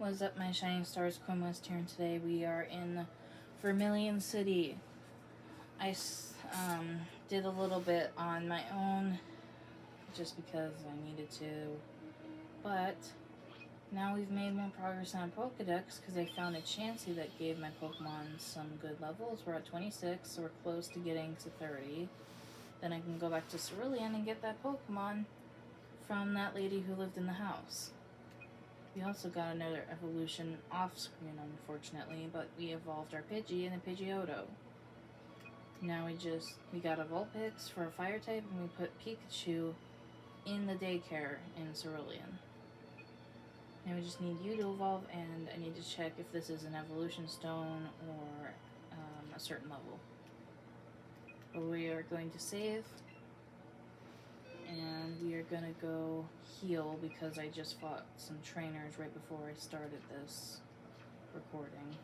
What's up, my shining stars? Quinn West here, and today we are in Vermilion City. I did a little bit on my own just because I needed to, but now we've made more progress on Pokedex because I found a Chansey that gave my Pokemon some good levels. We're at 26, so we're close to getting to 30. Then I can go back to Cerulean and get that Pokemon from that lady who lived in the house. We also got another evolution off screen, unfortunately, but we evolved our Pidgey and a Pidgeotto. Now we got a Vulpix for a fire type, and we put Pikachu in the daycare in Cerulean. Now we just need you to evolve, and I need to check if this is an evolution stone or a certain level. But we are going to save, and we are going to go heal because I just fought some trainers right before I started this recording.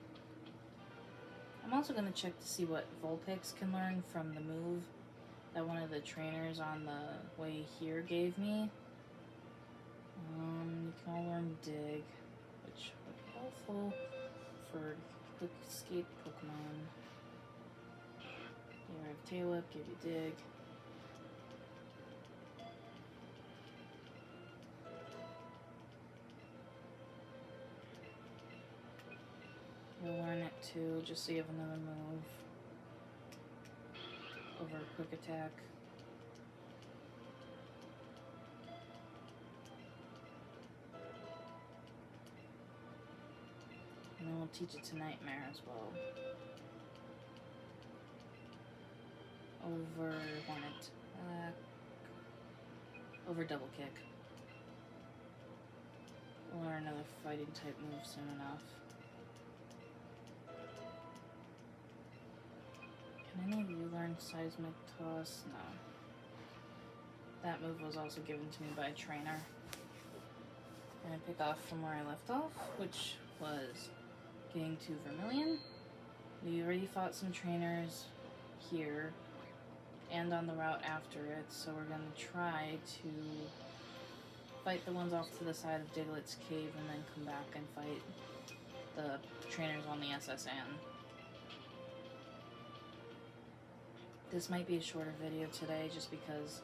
I'm also going to check to see what Vulpix can learn from the move that one of the trainers on the way here gave me. You can all learn Dig, which would be helpful for quick escape Pokemon. Here I have Tail Whip, give you Dig. You'll learn it too, just so you have another move over quick attack. And then we'll teach it to Nightmare as well. Over Hornet. Over Double Kick. We'll learn another fighting type move soon enough. Can any of you learn Seismic Toss? No. That move was also given to me by a trainer. I'm going to pick off from where I left off, which was getting to Vermilion. We already fought some trainers here and on the route after it, so we're going to try to fight the ones off to the side of Diglett's cave and then come back and fight the trainers on the SSN. This might be a shorter video today just because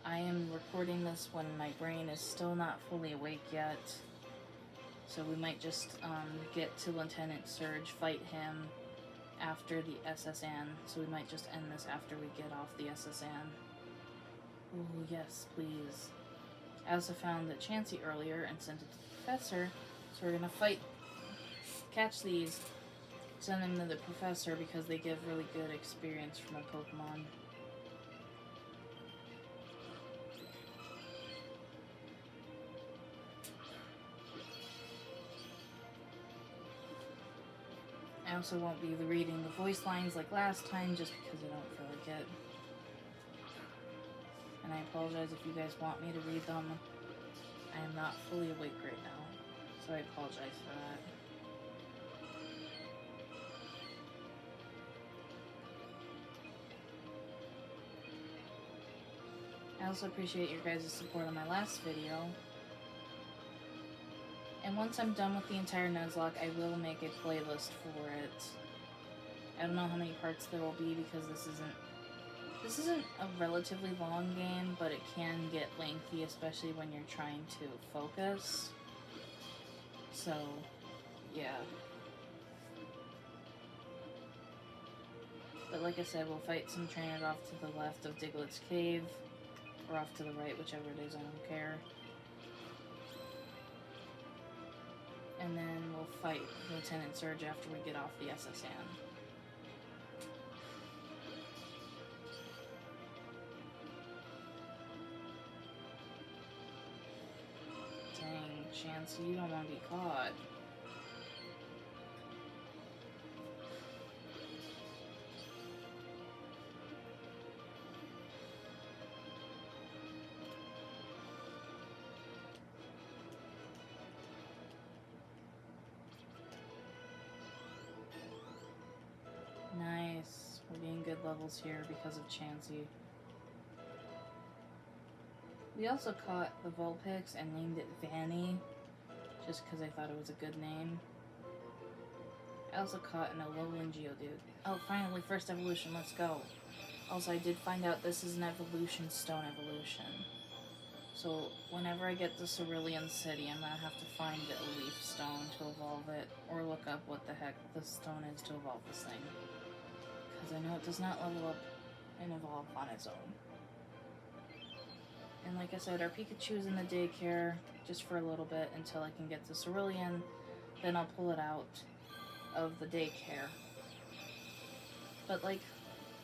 I am recording this when my brain is still not fully awake yet. So we might just get to Lieutenant Surge, fight him after the SSN. So we might just end this after we get off the SSN. Oh yes, please. I also found the Chansey earlier and sent it to the professor. So we're going to catch these, send them to the professor because they give really good experience from a Pokemon. I also won't be reading the voice lines like last time just because I don't feel like it. And I apologize if you guys want me to read them. I am not fully awake right now, so I apologize for that. I also appreciate your guys' support on my last video. And once I'm done with the entire Nuzlock, I will make a playlist for it. I don't know how many parts there will be because this isn't a relatively long game, but it can get lengthy, especially when you're trying to focus. So, yeah. But like I said, we'll fight some trainers off to the left of Diglett's cave. Or off to the right, whichever it is, I don't care. And then we'll fight Lieutenant Surge after we get off the SSN. Dang, Chansey, you don't want to be caught. Nice. We're getting good levels here because of Chansey. We also caught the Vulpix and named it Vanny, just because I thought it was a good name. I also caught an Alolan Geodude. Oh, finally, first evolution, let's go. Also, I did find out this is an evolution stone evolution. So, whenever I get to Cerulean City, I'm gonna have to find a leaf stone to evolve it, or look up what the heck the stone is to evolve this thing. Because I know it does not level up and evolve on its own. And like I said, our Pikachu's in the daycare just for a little bit until I can get to Cerulean. Then I'll pull it out of the daycare. But like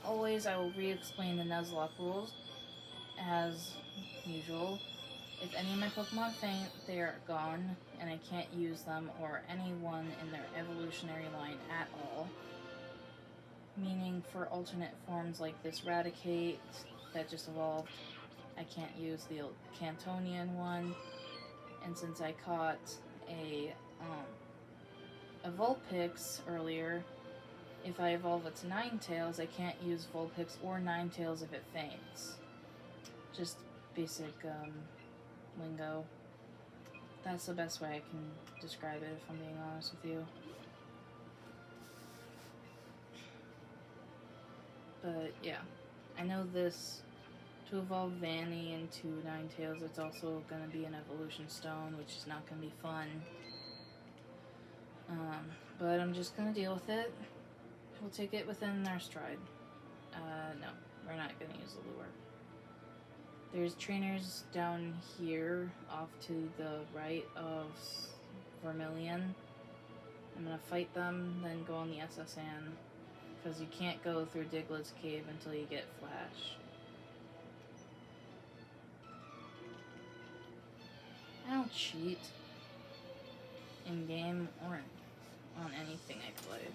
always, I will re-explain the Nuzlock rules as usual. If any of my Pokemon faint, they are gone, and I can't use them or anyone in their evolutionary line at all. Meaning for alternate forms like this Raticate that just evolved, I can't use the Cantonian one. And since I caught a Vulpix earlier, if I evolve it to Ninetales, I can't use Vulpix or Ninetales if it faints. Just basic lingo. That's the best way I can describe it, if I'm being honest with you. But yeah, I know this, to evolve Vanny into Ninetales, it's also going to be an evolution stone, which is not going to be fun. But I'm just going to deal with it. We'll take it within our stride. No, we're not going to use the lure. There's trainers down here off to the right of Vermilion. I'm going to fight them, then go on the SSN. Because you can't go through Diglett's cave until you get Flash. I don't cheat in game or on anything I play.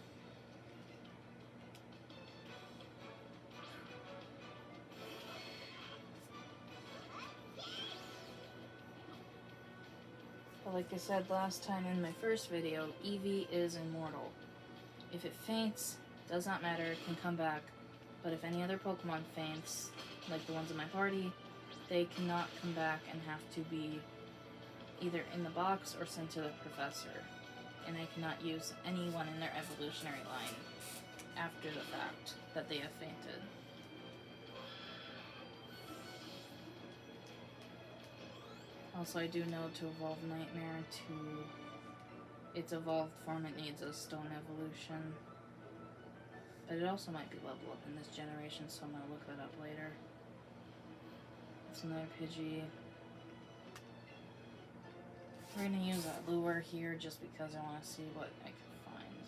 But like I said last time in my first video, Eevee is immortal. If it faints, does not matter, it can come back. But if any other Pokemon faints, like the ones in my party, they cannot come back and have to be either in the box or sent to the professor. And I cannot use anyone in their evolutionary line after the fact that they have fainted. Also, I do know to evolve Nightmare to its evolved form, it needs a stone evolution. But it also might be level up in this generation, so I'm going to look that up later. That's another Pidgey. We're going to use that lure here just because I want to see what I can find.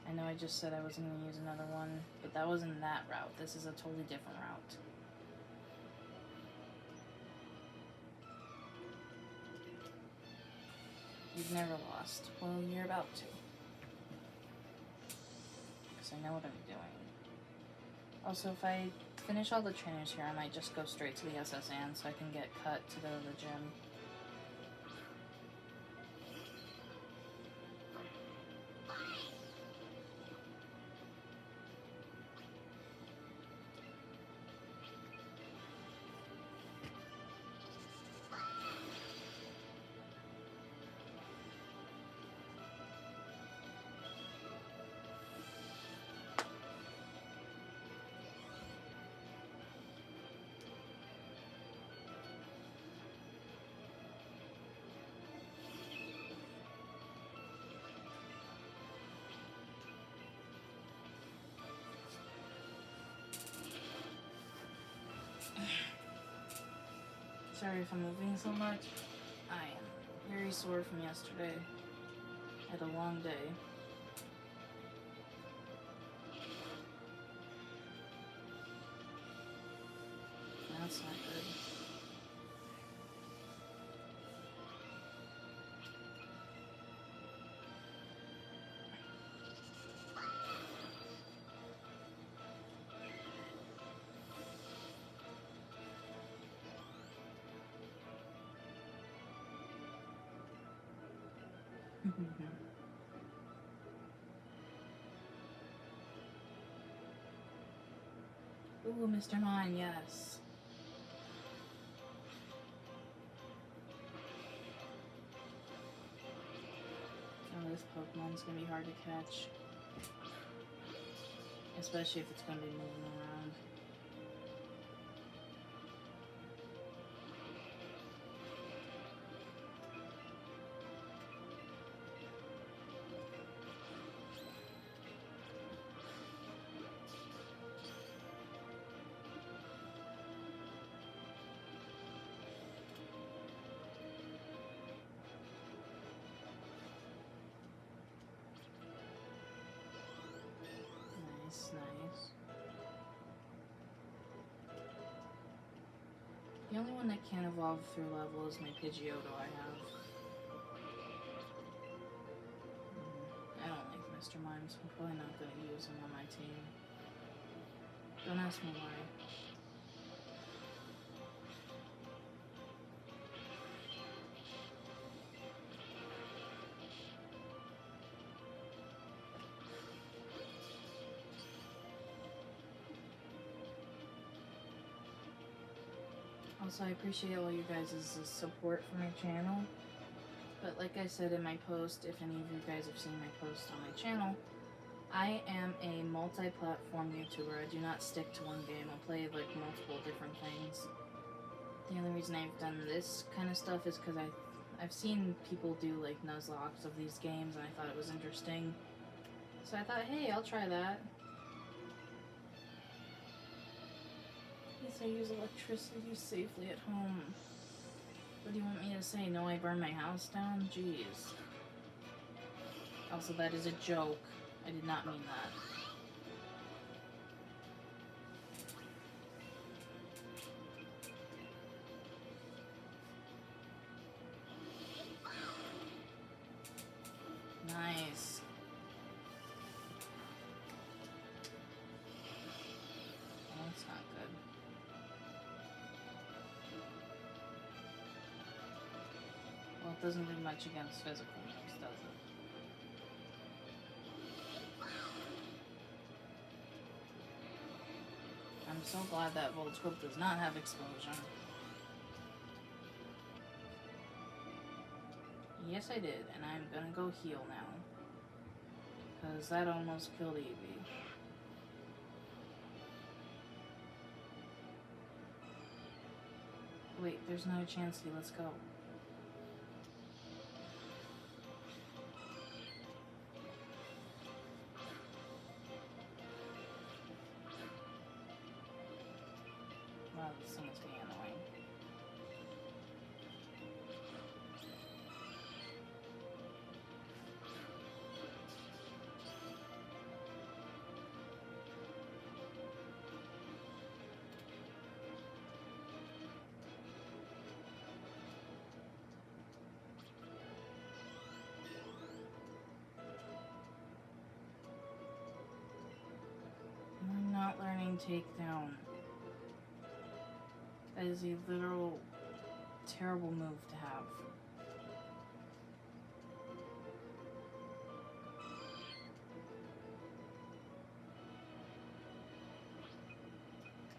I know I just said I wasn't going to use another one, but that wasn't that route. This is a totally different route. You've never lost. Well, you're about to. Because I know what I'm doing. Also, if I finish all the trainers here, I might just go straight to the SSN so I can get cut to go to the gym. Sorry if I'm moving so much. I am very sore from yesterday. I had a long day. That's not good. Ooh, Mr. Mime, yes. this Pokemon's gonna be hard to catch. Especially if it's gonna be moving around. Nice. The only one that can't evolve through level is my Pidgeotto I have. I don't like Mr. Mime, so I'm probably not going to use him on my team. Don't ask me why. Also, I appreciate all you guys' support for my channel. But like I said in my post, if any of you guys have seen my post on my channel, I am a multi-platform YouTuber. I do not stick to one game. I play like multiple different things. The only reason I've done this kind of stuff is because I've seen people do like nuzlocks of these games and I thought it was interesting. So I thought, hey, I'll try that. I use electricity safely at home. What do you want me to say? No, I burned my house down? Jeez. Also, that is a joke. I did not mean that. Nice. Oh, that's not good. Well, it doesn't do much against physical moves, does it? I'm so glad that Voltorb does not have explosion. Yes, I did, and I'm gonna go heal now. Because that almost killed Eevee. Wait, there's another chance. Let's go. Wow, this thing is being annoying. I'm not learning takedown. That is a literal terrible move to have.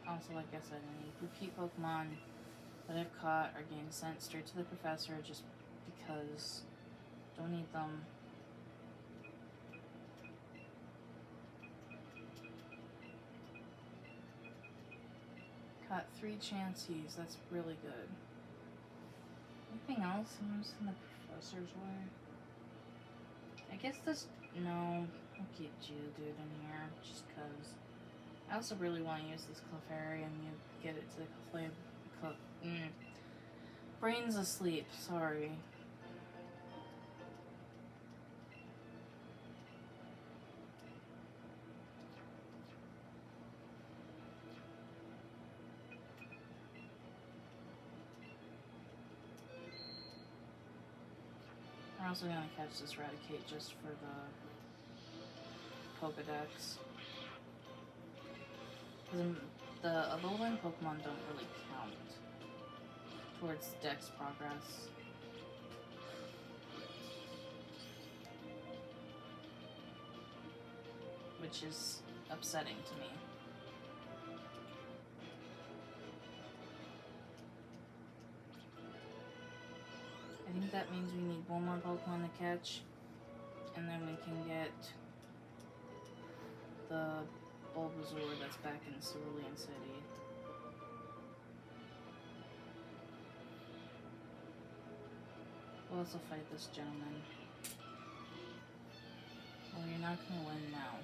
Also, like I said, any repeat Pokemon that I've caught are getting sent straight to the professor just because don't need them. Caught 3 Chanseys, that's really good. Anything else? I'm just in the professor's way. I guess this... No, I'll keep Geodude in here, just cause. I also really want to use this Clefairy and you get it to the Brain's asleep, sorry. We're also gonna catch this Raticate just for the Pokedex. Because the Alolan Pokemon don't really count towards Dex progress. Which is upsetting to me. I think that means we need one more Pokemon to catch, and then we can get the Bulbasaur that's back in Cerulean City. We'll also fight this gentleman. Well, you're not gonna win now.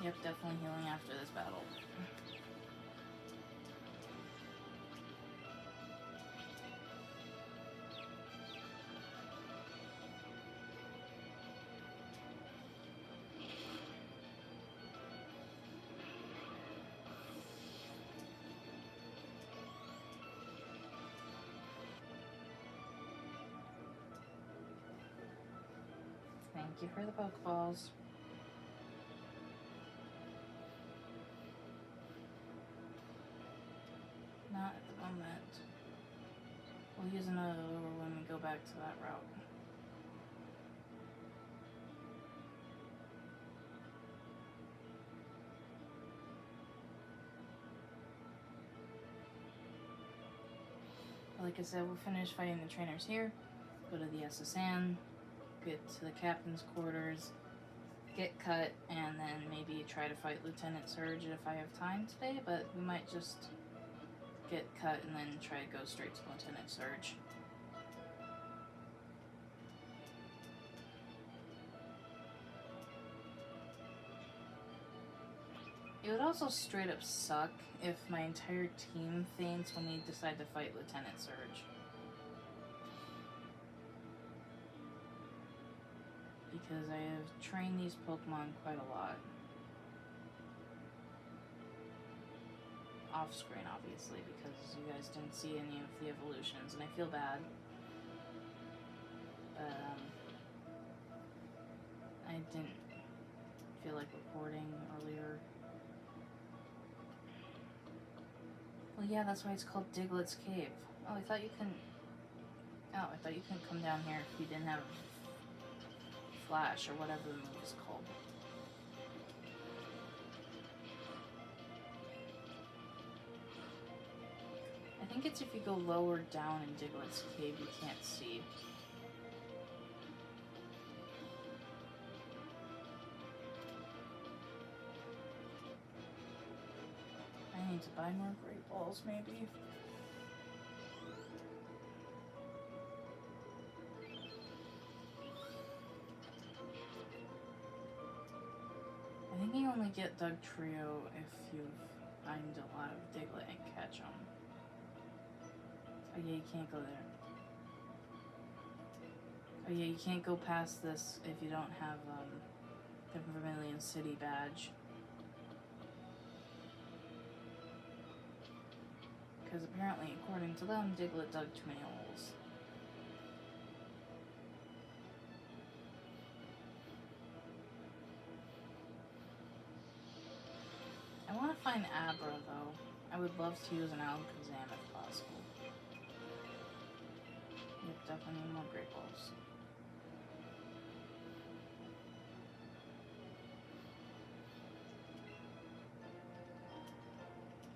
Yep, definitely healing after this battle. Thank you for the Pokeballs. Not at the moment. We'll use another lure when we go back to that route. Like I said, we'll finish fighting the trainers here, go to the SSN, get to the captain's quarters, get cut, and then maybe try to fight Lieutenant Surge if I have time today, but we might just get cut and then try to go straight to Lieutenant Surge. It would also straight up suck if my entire team faints when we decide to fight Lieutenant Surge. Because I have trained these Pokemon quite a lot. Off screen, obviously, because you guys didn't see any of the evolutions, and I feel bad. But, I didn't feel like recording earlier. Well, yeah, that's why it's called Diglett's Cave. Oh, I thought you couldn't come down here if you didn't have Flash or whatever the move is called. I think it's if you go lower down in Diglett's Cave, you can't see. I need to buy more Great Balls, maybe. I think you only get Doug Trio if you find a lot of Diglett and catch them. Oh yeah, you can't go there. Oh yeah, you can't go past this if you don't have the Vermilion City badge. Because apparently, according to them, Diglett dug too many holes. I want to find Abra, though. I would love to use an Alakazam if possible. Yep, definitely need more Great Balls.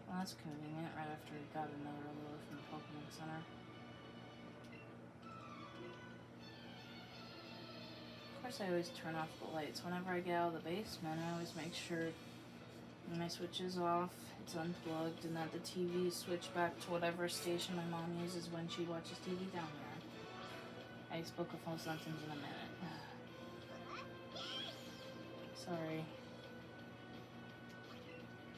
Well, that's convenient, right after we got another lure from the Pokemon Center. Of course, I always turn off the lights. Whenever I get out of the basement, I always make sure my switch is off, it's unplugged, and that the TV is switched back to whatever station my mom uses when she watches TV down there. I spoke a full sentence in a minute. Sorry.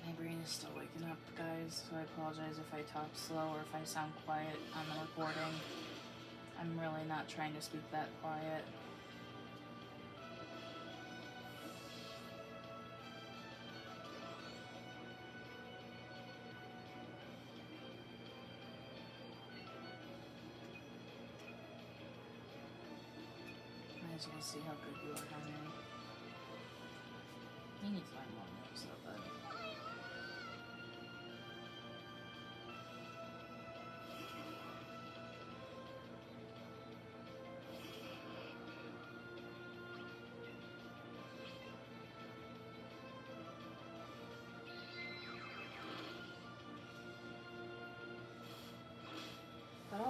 My brain is still waking up, guys, so I apologize if I talk slow or if I sound quiet on the recording. I'm really not trying to speak that quiet. I just want to see how good you are, Henry. He needs my more moves, though, but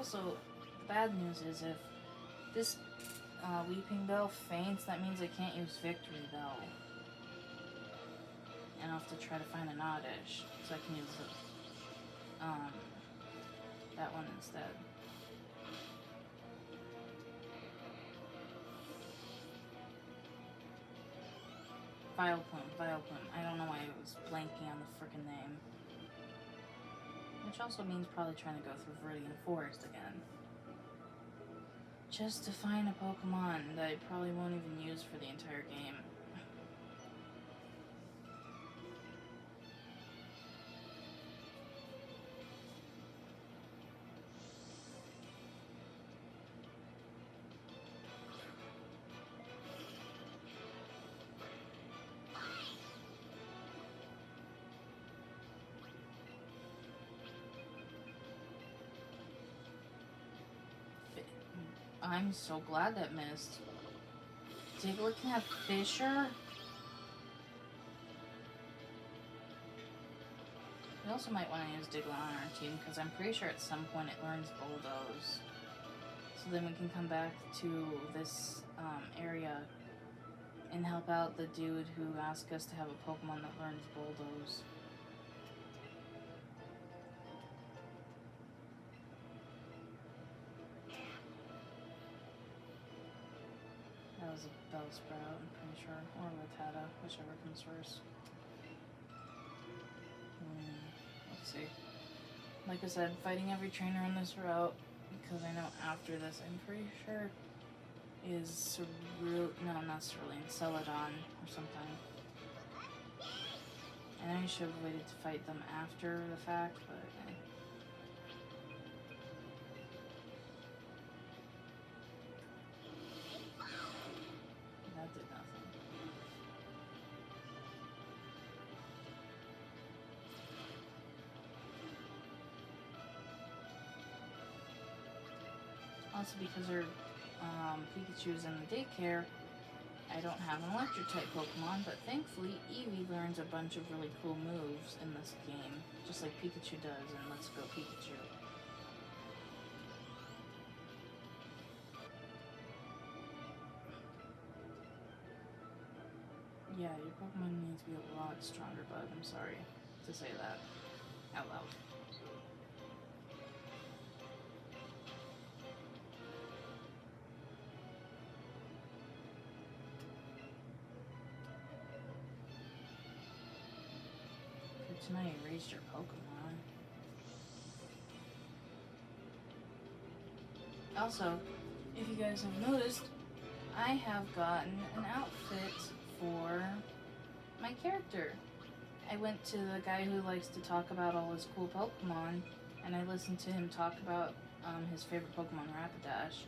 also, the bad news is if this Weeping Bell faints, that means I can't use Victory Bell. And I'll have to try to find an Oddish, so I can use that one instead. Vileplume. I don't know why I was blanking on the frickin' name. Which also means probably trying to go through Viridian Forest again. Just to find a Pokemon that I probably won't even use for the entire game. I'm so glad that missed. Diglett can have Fisher? We also might want to use Diglett on our team because I'm pretty sure at some point it learns Bulldoze. So then we can come back to this area and help out the dude who asked us to have a Pokemon that learns Bulldoze. That was a Bellsprout, I'm pretty sure. Or Rattata, whichever comes first. Let's see. Like I said, fighting every trainer on this route, because I know after this, I'm pretty sure, is not Cerulean, Celadon or something. And I should have waited to fight them after the fact, but that did nothing. Also, because her Pikachu's in the daycare, I don't have an electric type Pokemon, but thankfully Eevee learns a bunch of really cool moves in this game, just like Pikachu does in Let's Go Pikachu. Yeah, your Pokemon needs to be a lot stronger, bud. I'm sorry to say that out loud. Tonight you raised your Pokemon. Also, if you guys have noticed, I have gotten an outfit for my character. I went to the guy who likes to talk about all his cool Pokemon, and I listened to him talk about his favorite Pokemon, Rapidash,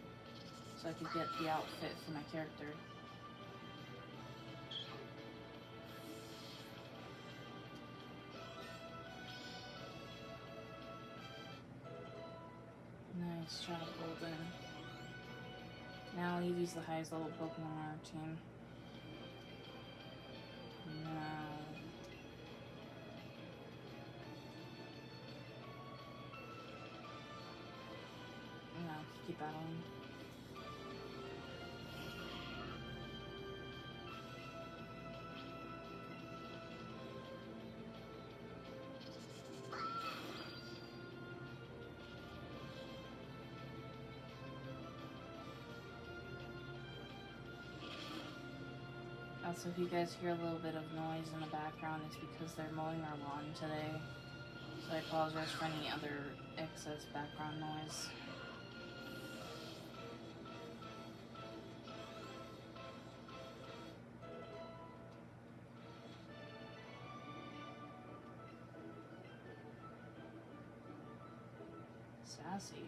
so I could get the outfit for my character. Nice job, Golden. Now Eevee's the highest level Pokemon on our team. No. No, keep battling. Also, if you guys hear a little bit of noise in the background, it's because they're mowing our lawn today. So I apologize for any other excess background noise. Sassy.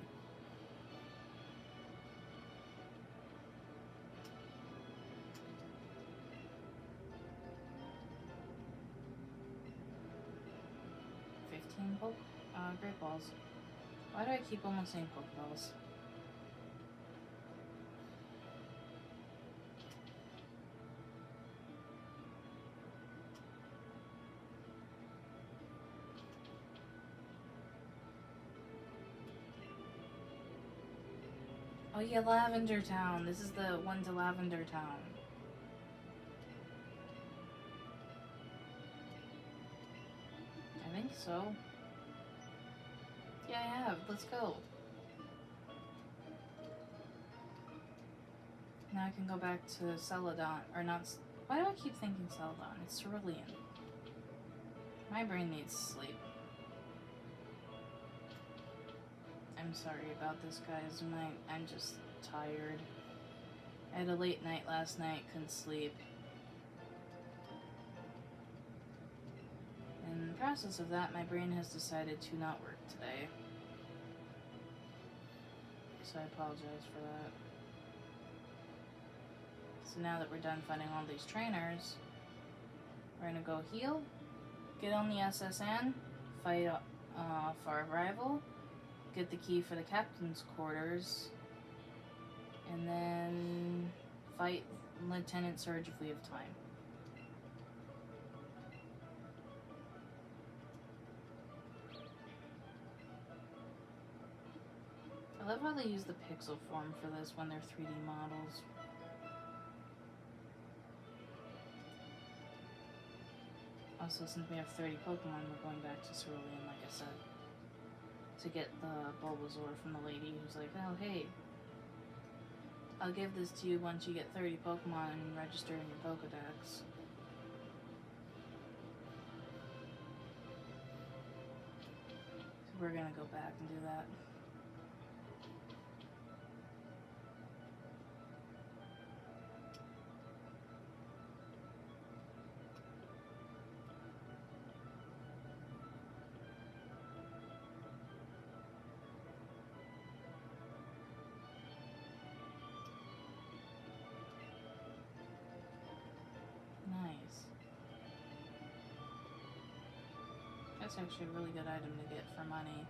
Great balls. Why do I keep almost saying Pokeballs? Oh yeah, Lavender Town. This is the one to Lavender Town. I think so. Yeah, I have. Let's go. Now I can go back to Celadon. Or not. Why do I keep thinking Celadon? It's Cerulean. My brain needs sleep. I'm sorry about this, guys. I'm just tired. I had a late night last night, couldn't sleep. In the process of that, my brain has decided to not work today. So I apologize for that. So now that we're done fighting all these trainers, we're gonna go heal, get on the SSN, fight for our rival, get the key for the captain's quarters, and then fight Lieutenant Surge if we have time. I love how they use the pixel form for this when they're 3D models. Also, since we have 30 Pokemon, we're going back to Cerulean, like I said, to get the Bulbasaur from the lady who's like, oh hey, I'll give this to you once you get 30 Pokemon and register in your Pokedex. So we're gonna go back and do that. Nice. That's actually a really good item to get for money.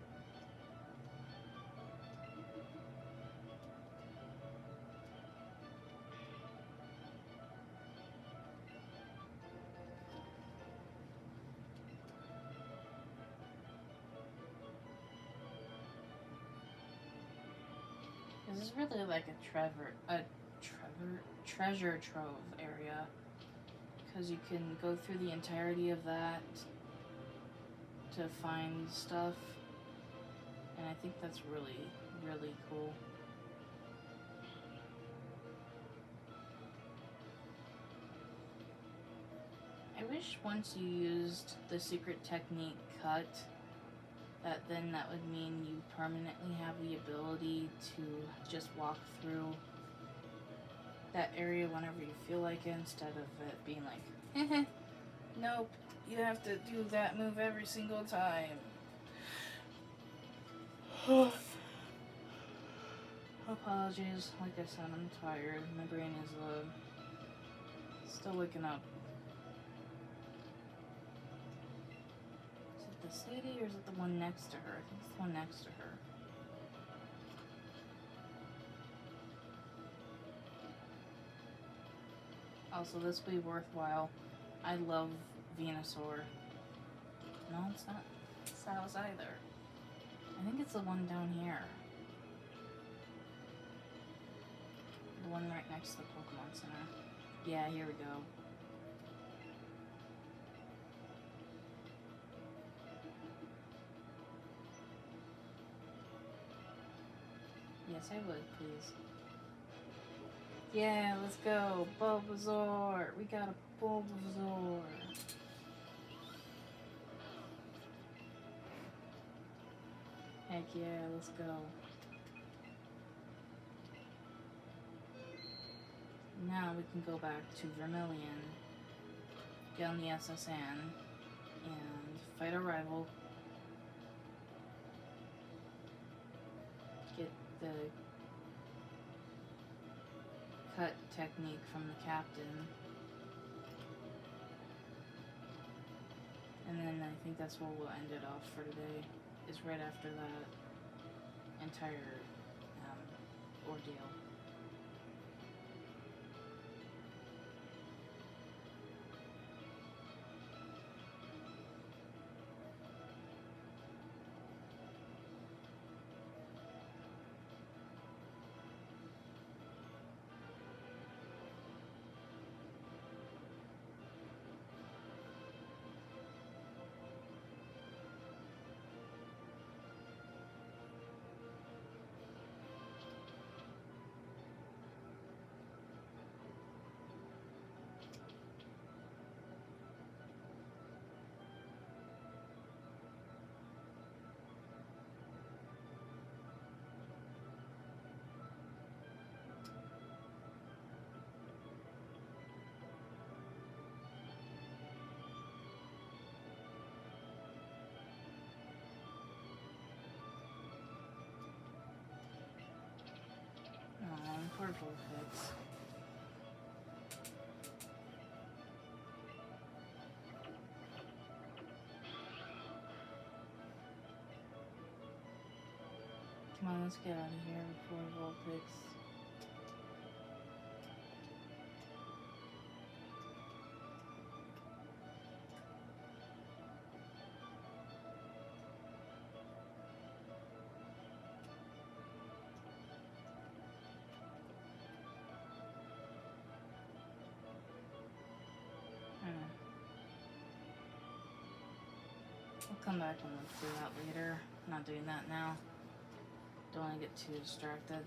This is really like a treasure trove area, because you can go through the entirety of that to find stuff, and I think that's really, really cool. I wish once you used the secret technique cut, that would mean you permanently have the ability to just walk through that area whenever you feel like it, instead of it being like, nope, you have to do that move every single time. Apologies, like I said, I'm tired. My brain is still waking up. Is it the city or is it the one next to her? I think it's the one next to her. Also, this will be worthwhile. I love Venusaur. No, it's not Saus either. I think it's the one down here. The one right next to the Pokemon Center. Yeah, here we go. Yes, I would, please. Yeah, let's go. Bulbasaur. We got a Bulbasaur. Heck yeah, let's go. Now we can go back to Vermilion, get on the SSN, and fight our rival. Get the cut technique from the captain. And then I think that's where we'll end it off for today, is right after that entire ordeal. bullheads. Come on, let's get out of here before Vulpix. I'll come back and look through that later. I'm not doing that now. Don't want to get too distracted.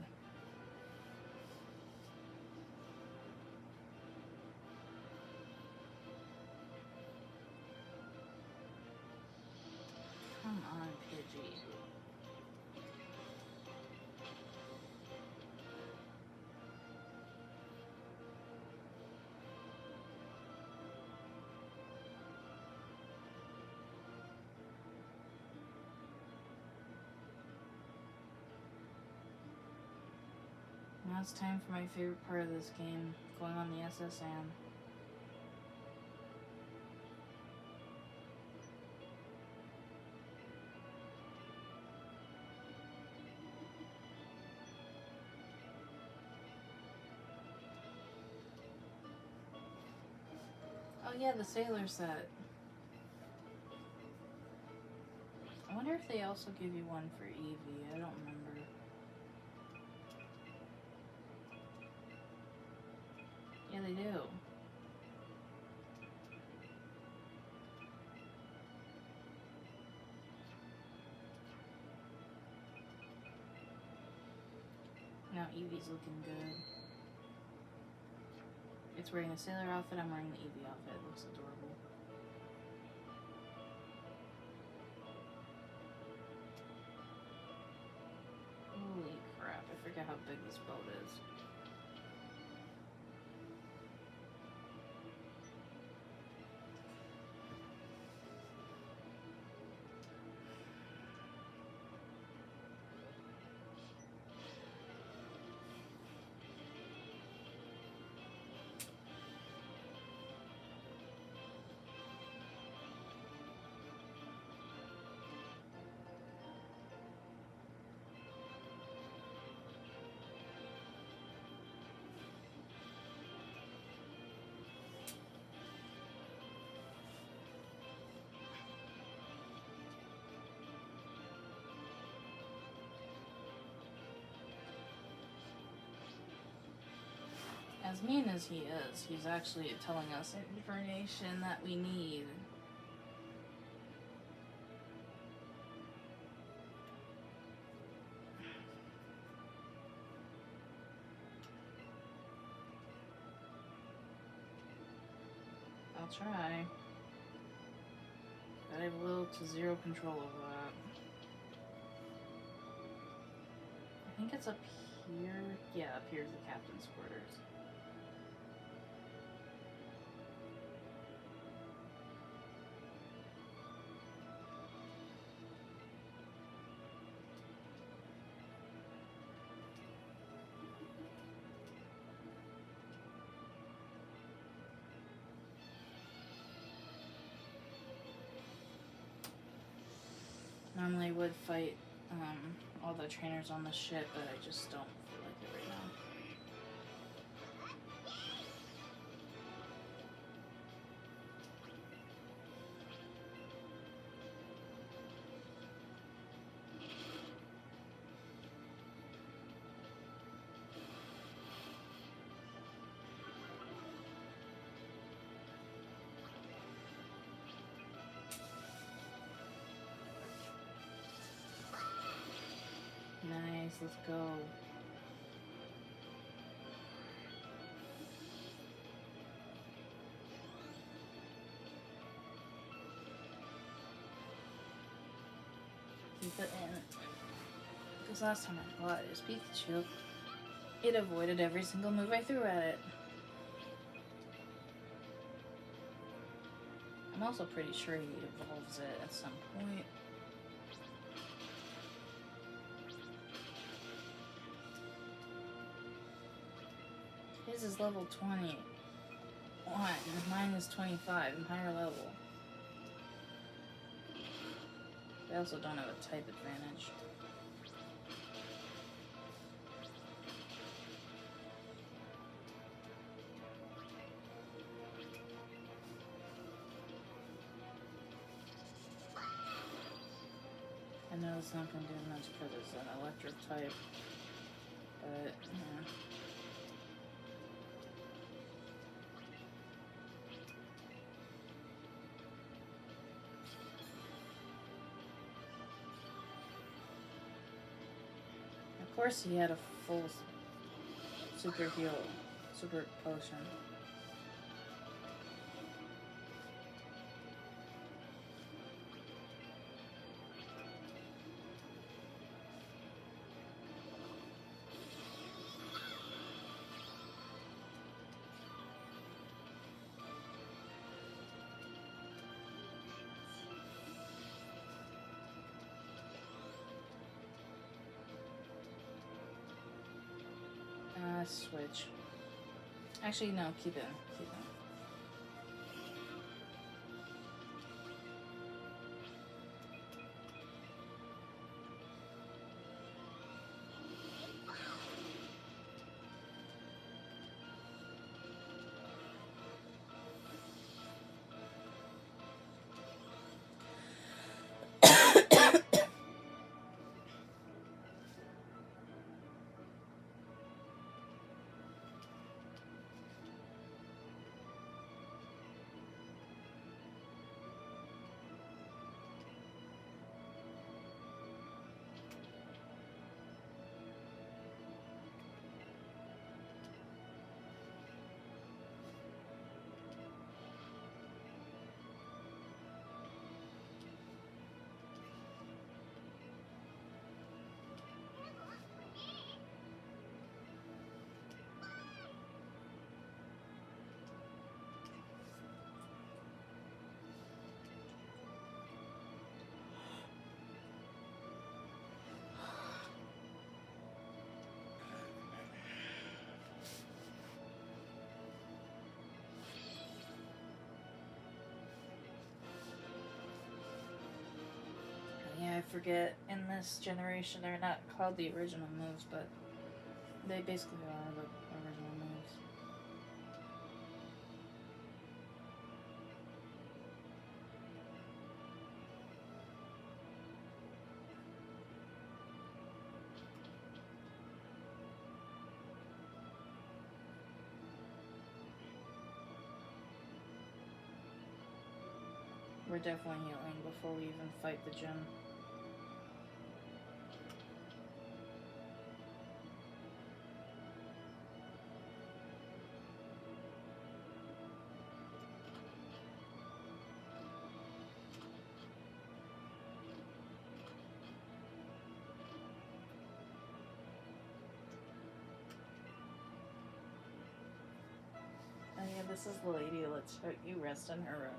Come on, Pidgey. Now it's time for my favorite part of this game, going on the SSN. Oh yeah, the sailor set. I wonder if they also give you one for Eevee. I don't remember. Yeah, they do. Now Eevee's looking good. It's wearing a sailor outfit, I'm wearing the Eevee outfit. It looks adorable. Holy crap, I forget how big this boat is. As mean as he is, he's actually telling us information that we need. I'll try. But I have little to zero control over that. I think it's up here. Yeah, up here's the captain's quarters. Normally I would fight all the trainers on the ship, but I just don't feel like it right now. Nice, let's go. Keep it in. Because last time I fought his Pikachu, it avoided every single move I threw at it. I'm also pretty sure he evolves it at some point. his is level 21. Mine is 25. I'm higher level. I also don't have a type advantage. I know it's not going to do much because it's an electric type, but yeah. Of course he had a full super heal, super potion. Switch. Actually, no, keep it. Keep it. Yeah, I forget. In this generation, they're not called the original moves, but they basically are the original moves. We're definitely healing before we even fight the gym. Oh yeah, this is the lady. Let's let you rest in her room.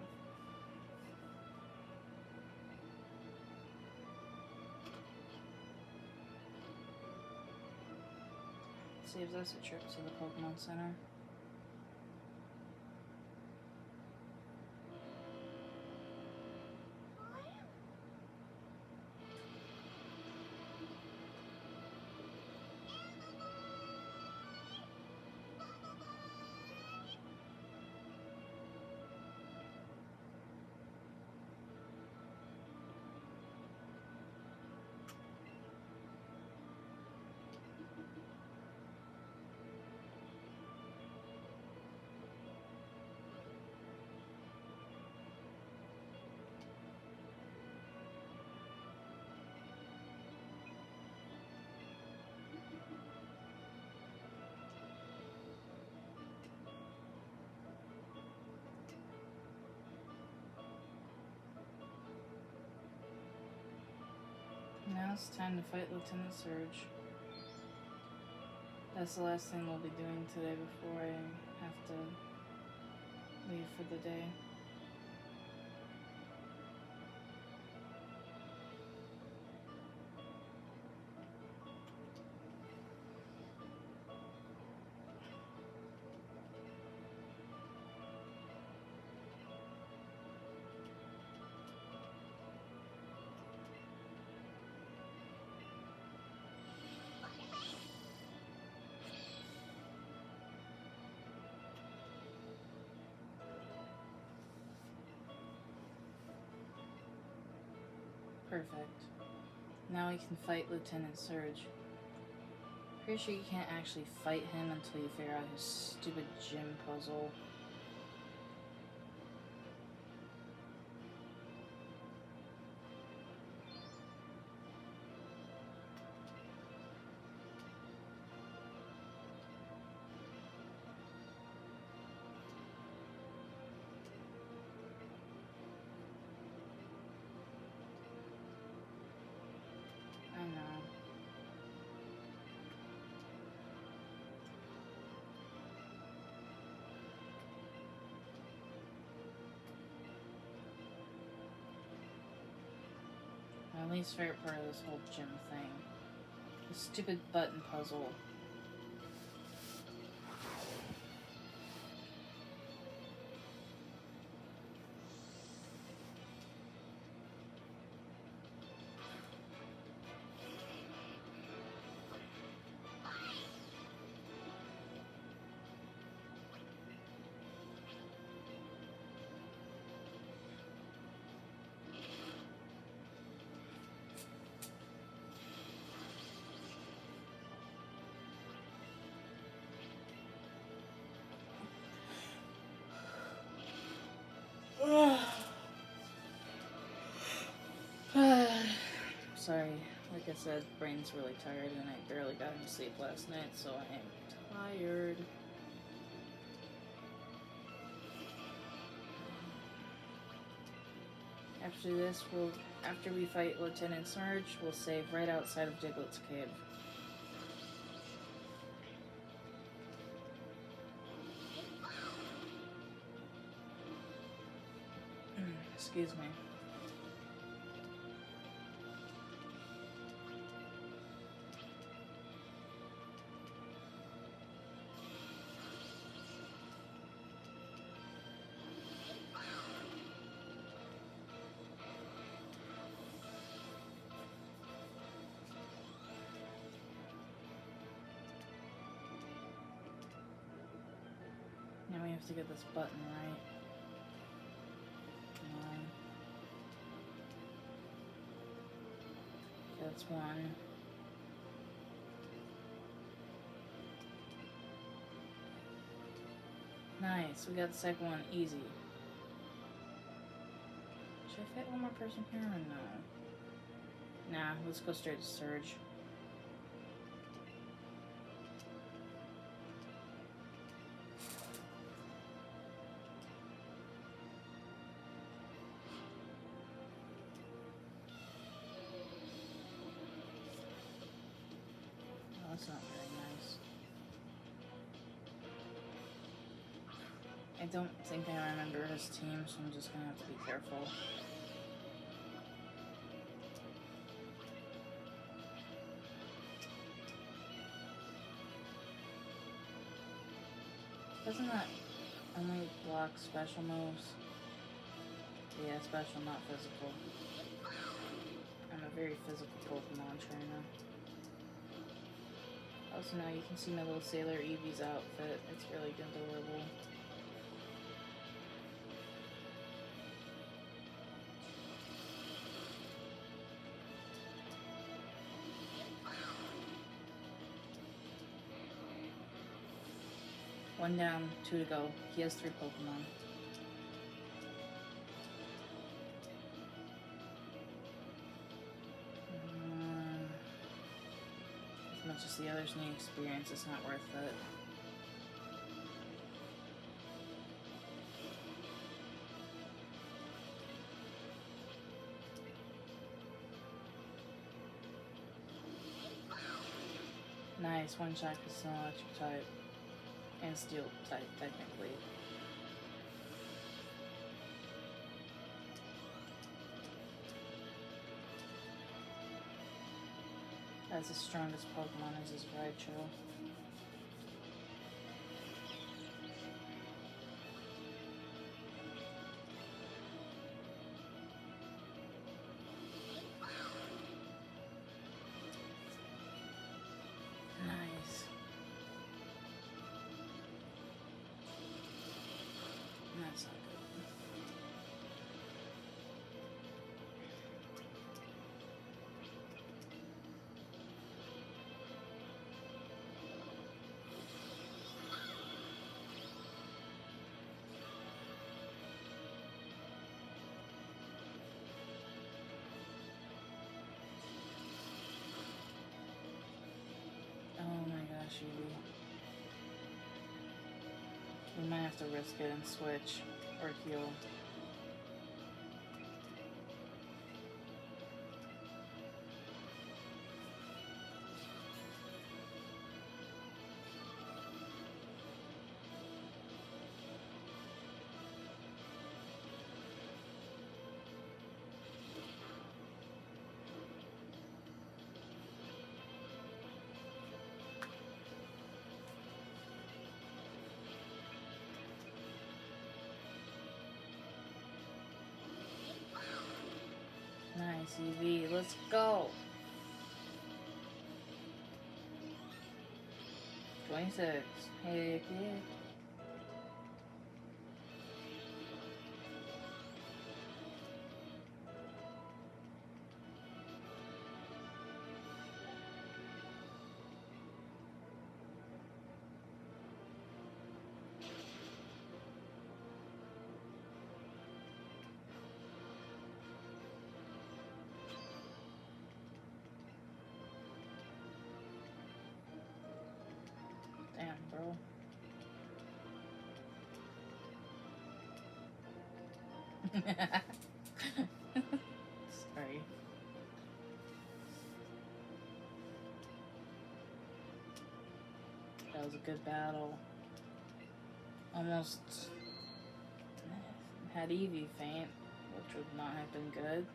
Saves us a trip to the Pokemon Center. Now it's time to fight Lieutenant Surge. That's the last thing we'll be doing today before I have to leave for the day. Perfect. Now we can fight Lieutenant Surge. Pretty sure you can't actually fight him until you figure out his stupid gym puzzle. I know. My least favorite part of this whole gym thing. The stupid button puzzle. Sorry, like I said, brain's really tired and I barely got any sleep last night, so I am tired. After this, after we fight Lieutenant Surge, we'll save right outside of Diglett's cave. Excuse me. Now we have to get this button right. Okay, that's one. Nice, we got the second one easy. Should I fit one more person here or no? Nah, let's go straight to Surge. Oh, that's not very nice. I don't think I remember his team, so I'm just gonna have to be careful. Doesn't that only block special moves? Yeah, special, not physical. I'm a very physical Pokemon trainer. Also now you can see my little Sailor Eevee's outfit. It's really adorable. One down, 2 to go. He has 3 Pokemon. As much as the others need experience, it's not worth it. Nice, one shot is an electric type. And steel type, technically. As the strongest Pokemon is his Raichu. Nice. That's not good. We might have to risk it and switch or heal. Nice, eevee. Let's go. 26. Heck yeah. Damn, bro. Sorry. That was a good battle. Almost had eevee faint, which would not have been good.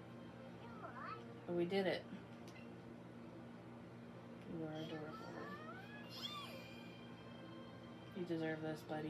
But we did it. You are adorable. You deserve this, buddy.